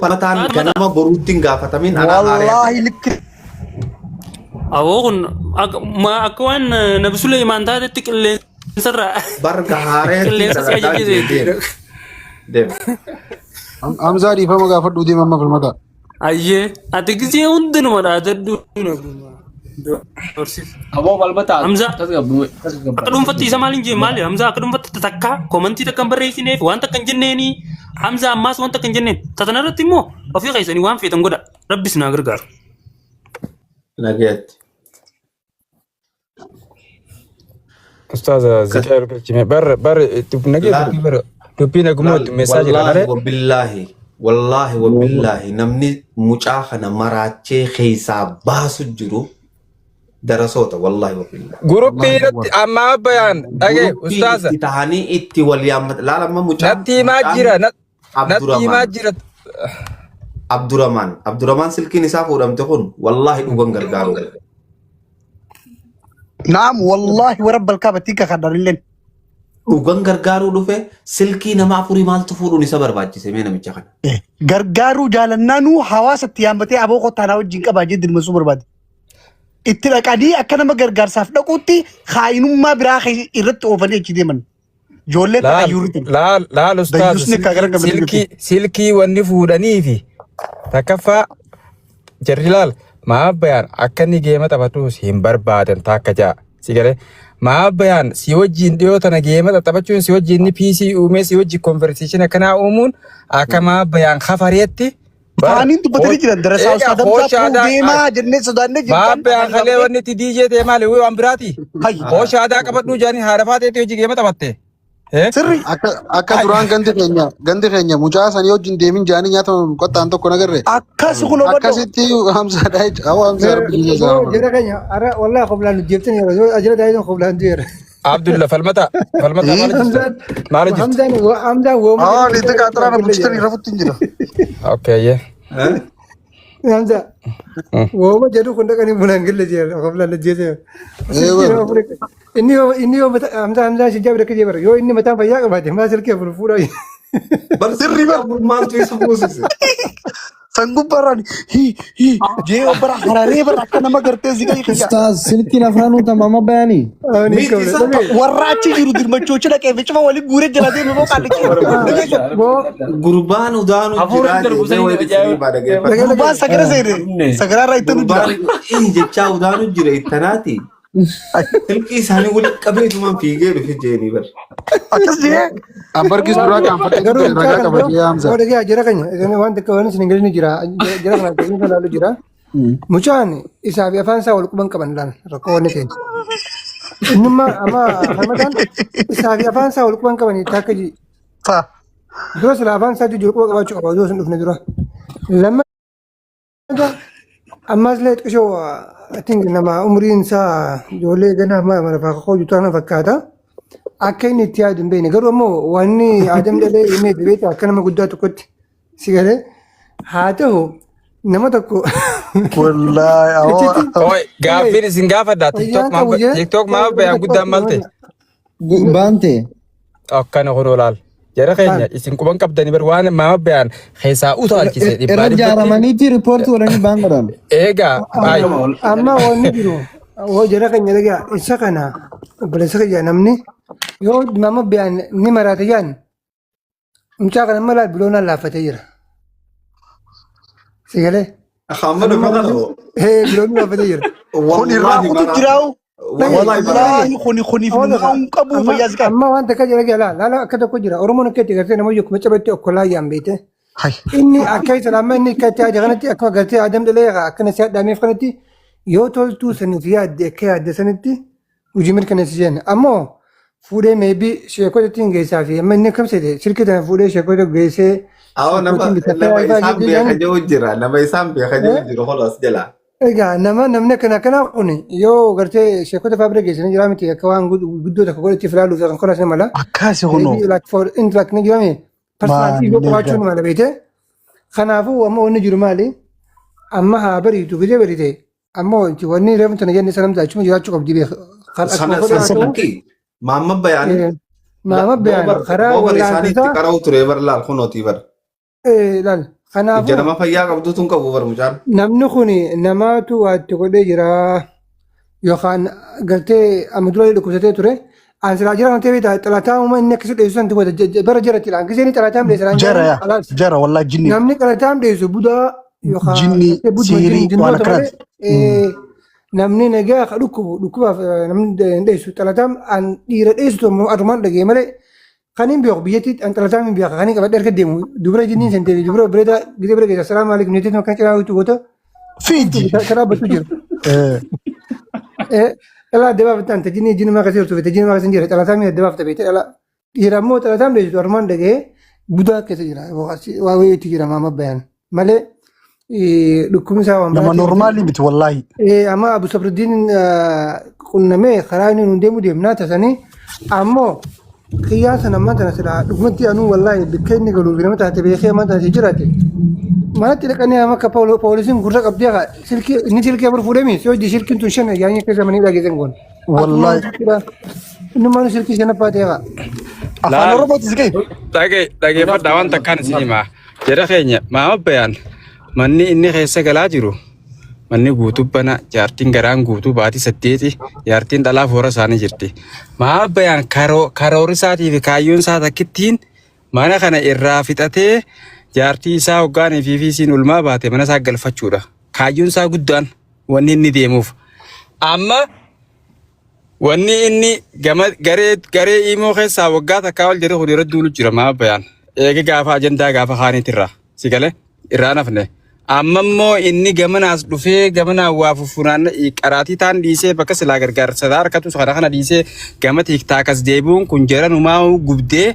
Palataan ganama boruutiin gaafatamin والله لك أوون ما أكوان نبي سليمان هذا تكل سرّا barga haaree كل سياج جديد deem. حمزة دي فما قافر دودي ماما في المدى أيه أتكلم عندنا ما أتدو Abo balbata. Hamza. Tasgabbu. أكلم فتي زمالين جمالي حمزة أكلم فتي تتكا كومنتي تكمل رئيسيني وأنت كنجنني حمزة أماس وأنت كنجنن تتنرى تيمو وفي غيسني وان في تنقول ربي سناغرقار Nageet. أستاذ زكريا الكلمة بر تبنجي تبينا قمود مساج والله وبالله namni mucaa kana maraachee keessaa baasu jiru darasoota wallahi wabillahi. جروبي أما بيان أجي أستاذ Itti tahanii itti wal yaammat laalama mucaa. نتي ما جرا نتي ما جرا Abdurrahman silkiin isaa fuudhamte kun wallahi dhugan gargaaru. نعم والله ورب الكعبة تيكا خدر لين Dhugan gargaaruu dhufe silkii nama afurii maaltu fuudhuun isa barbaachise mee namicha kana. غرغارو جالنانو حواس تيامتي ابو قطانا وجين قبا جد المسوبر بعد اتلقادي اكنا ما غرغار صاف دقوتي خاينو ما براخي يرت اوفني كدي من جولت لا ايورتي لا أستاذ سلكي والنفودني في تكفى جريلال ما بيان أكني جيمة تبتوس هم بربادن تاكجا سيجري ما بيان سيوجين ديو تنا جيمة تبتوس سيوجين بي سي ومي سيوجي كونفرسيشن كنا أمون أكما بيان خفريتي فاني انتو بتري جدا درسا استاذ ديما جنة سودان ما جدا بيان خلي وني تدي جي تيما لوي أمبراتي هاي هوش هذا كبتنو جاني هارفات تيجي جيمة تبتة سري akka duraan gandi keenya mucaa sanii wajjin deemin jaanii nyaata qottaan tokko nagarre اكاس كلو بدو akkasitti Hamza daa'it awwa Hamza rabbi isaa جرا كنيا أرا والله قبلان جبتني أجرا دايما قبلان دير عبد الله فالمتا مالجت حمزة aa litti qaxaraan bulchitanii rafutti hin jira اوكي حمزة وما جدو كنا كاني بلان قل جير قبلان جير إني هو حمزة شجاب لك جبر يو إني متى فيا بعد ما سلك بالفورة Bar sirri bar maaltu isa buusise. سنگو بران هي جي اوبر حراري بر اكنا ما غرتي زيغا استاذ سلكي نفرانو تماما بياني وراچي جيرو دير مچوچنا كي بچ ما ولي غوري جلا دي مو قال Gurbaan udaanu jira. غربا سغرا سيري سغرا رايتنو جرا Jechaa udaanu jira ittanaati. Silkii isaanii walitti qabeetumaan fiigee dhufe jeeni bar. اكس جي ambarkis duraa kan fadhatu ragaa qabatee Hamza وده جا جرا كنيا وانت كمان سنجلني جرا جرا كنا كنا لا جرا مچان إسابي أفان سا ولكم كمان لان ركوني كين إنما أما همدان إسابي أفان سا ولكم كمان يتاكجي فا دوس الأفان سا تجرب وقت شو دوس نفني درا لما أما زلت كشو أتين لما عمرين سا جولي جنا ما مرفق خو جتانا فكاتا أكيد نتياد بيني قالوا مو واني عدم دلي إيميل بيت أكنا ما قدرت كنت سيجاره هذا هو نما تكو والله اوي غافين سنغافا دا تيك توك ما بيان قدام مالتي بانتي اوكان هورولال جرا خينيا اسين كوبان كابتن بروان ما بيان خيسا اوتالكيسي ارجع رمانيتي ريبورت وراني بانغران ايغا باي أما واني بيرو هو جرا كان يلقى إسكنا بلسك جا نمني يود ماما بيان نمرات جان مشاغل ملا بلونا لا فتير سيجاره Hamma dhufata. هي بلونا فتير خوني راكو تجراو والله خوني في قبو فيازك أما وانت كجرا لا كذا كجرا أرمون كتير قلت أنا ما يك متبتي أكلها يام بيته هاي إني أكيد لما إني كتير جغنتي أكوا قلت عدم دليل أكنا سياد دامي فنتي يوتول تو سنتيات دكيا سنتي وجميل كنا سجن أما فوري ميبي شيكو تينجي سافي أما إني كم سيد شركة فوري شيكو تجيسه nama isaan beeka jiru jira. Nama isaan beeka jiru holos jala. إيجا نما كنا قوني يو قلت شيكو تفابريك جيسه نجرامي تي كوان قدو تكوكول تفلالو في كل سنة ملا اكاس هونو like for in like نجرامي personality يو كواتشون مالا بيته خنافو أما ونجرو مالي أما هابري تو بيجي بريته أما أنت وني ريم تنجني سلام تاچو مجرد شو قبضي بيه Sanakki maamma bayaan. ما بيان خرا Boobar ولا isaaniitti أنت qara'u ture bar laal kunooti bar. إيه لا Kanaafuu Jedhama fayyaa qabduutu hin qabu barmucaan. namni kun namaatu waatti godhee jira yookaan gartee amma dura dhukkubsatee ture. An silaa jira kan ta'e xalataa uumaa inni akkasii dheessu santi godha bara jaratti laan gisee ni xalataa dheessu Jara ya. Jara wallah jinni. namni xalataa dheessu budaa yookaan Jinni, sihirii, waan akkanaati. namni nagaa ka dhukkubaaf namni dheessu xalataa an dhiira dheessu adumaan dhagee malee kan hin beeku biyyatti an xalataa hin beeku kan hin qabadhe harka deemu dubara jinniin san ta'e dubara bireeda gisee bira geessa salaamu alaikum neetiin kan cinaa witu goota Fiji. karaa battu jiru. Dhalaa adda ta'an tajinni jinni maa kasii hortuufe tajinni maa kasii jira xalataa miidha adda baafta beekte dhala dhiira immoo xalataa dheessu adumaan dhagee budaa keessa jira waa wayiitti jira maama bayan malee dhukkubni isaa waan Nama normali miti wallahi. amma Abu Sabruddin qunnamee karaa inni nuun deemu deemnaa tasanii ammoo qiyyaasa namaa tana silaa dhugumatti anuu wallahi bakka inni galuuf nama taate beekee amma taate jiraate manatti dhaqanii amma akka poolisiin gurra qabdee inni silkee bor fuudhemi si hojii silkiin tun shan yaa'anii keessa manii dhageessan goon. Wallahi. Inni maanu silkii shan abbaatee haa. Afaan Oromootis ga'e. Dhageeffadhaa waan takkaan isin himaa. Jedha keenya maama bayaan manni inni keessa galaa jiru manni guutuu bana jaartiin garaan guutuu baatii 8 jaartiin dhalaaf hora isaanii jirti. Maama bayaan karoora isaatii fi kaayyoon isaa takkittiin mana kana irraa fixatee jaartii isaa hoggaanii fi fiisiin ulmaa baate mana isaa galfachuudha. Kaayyoon isaa guddaan wanni inni deemuuf. Amma wanni inni garee imoo keessaa waggaa takkaa ol jedhe kun irra duulu jira maama bayaan. Eega gaafa ajandaa gaafa kaaniitirraa si galee irraa nafne. Amma immoo inni gamanaas dhufee gamanaan waa fufunaanna qaraatii taan dhiisee bakka silaa gargaarsa harkatu kana dhiisee gama tiiktaakas deebi'uun kun jaranumaa gubdee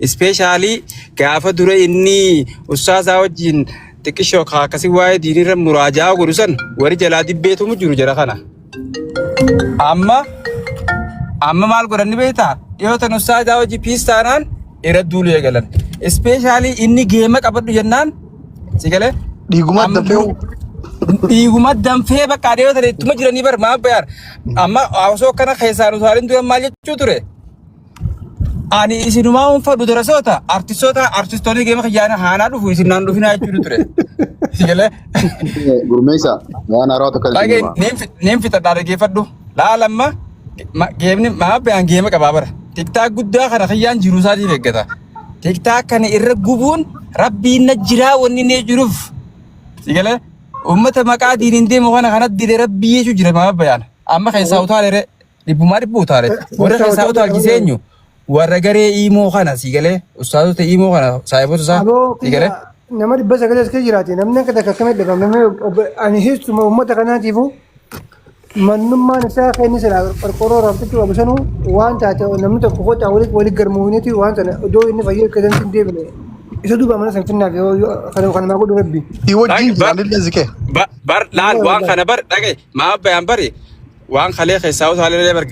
ispeeshaalii gaafa dura inni ustaasaa wajjin xiqqishoo akkasii waa'ee diinirra muraajaa godhu san warri jalaa dibbeetumu jiru jara kana. Amma maal godhanni beektaa dhiyootan ustaasaa wajjin piistaanaan irra duulu eegalan. Ispeeshaalii inni geema qabadhu jennaan si galee. Dhiiguma danfee bakka adeemota ittuma jiranii bar maal bayaan amma osoo kana keessaan utaalin dura maal jechuu ture ani isinumaa unfadhu darasoota artistoonni geema kiyyaana haanaa dhufu isinnaan dhufinaa jechuu ture sigalee Gurmeessa waan haaraa tokko neen fixadhaa dhageeffadhu laalamma geemni maal bayaan geema qabaa bara tiktaak guddaa kana kiyyaan jiruu isaatiif eeggata tiktaak kana irra gubuun rabbiin na jiraa wanni nee jiruuf sigale ummata maqaa diiniin deemu kana kanatti dile rabbii jechuu jira maama bayaan amma keessaa utaale dhibbumaa dhibbu utaale warra keessaa utaalchiseenyu warra garee imoo kana sigale ustaazota imoo kana saayibota isaa sigale nama 900 keessa jiraate namni akka takka akkamii dhabame ani heessuma ummata kanaatiifu mannummaan isaa kan inni silaa qorqorroo raabtachuu qabu sanuu waan taate namni tokko qotaa walitti garmuuniiti waan sana iddoo inni fayyee akka isaan deebine isa duuba mana san finnaaf kana maa godhu rabbi. Wajjin jaalillee zikee. Bar laal waan kana bar dhagaye maama bayaan bari waan kalee keessaa utaalee bar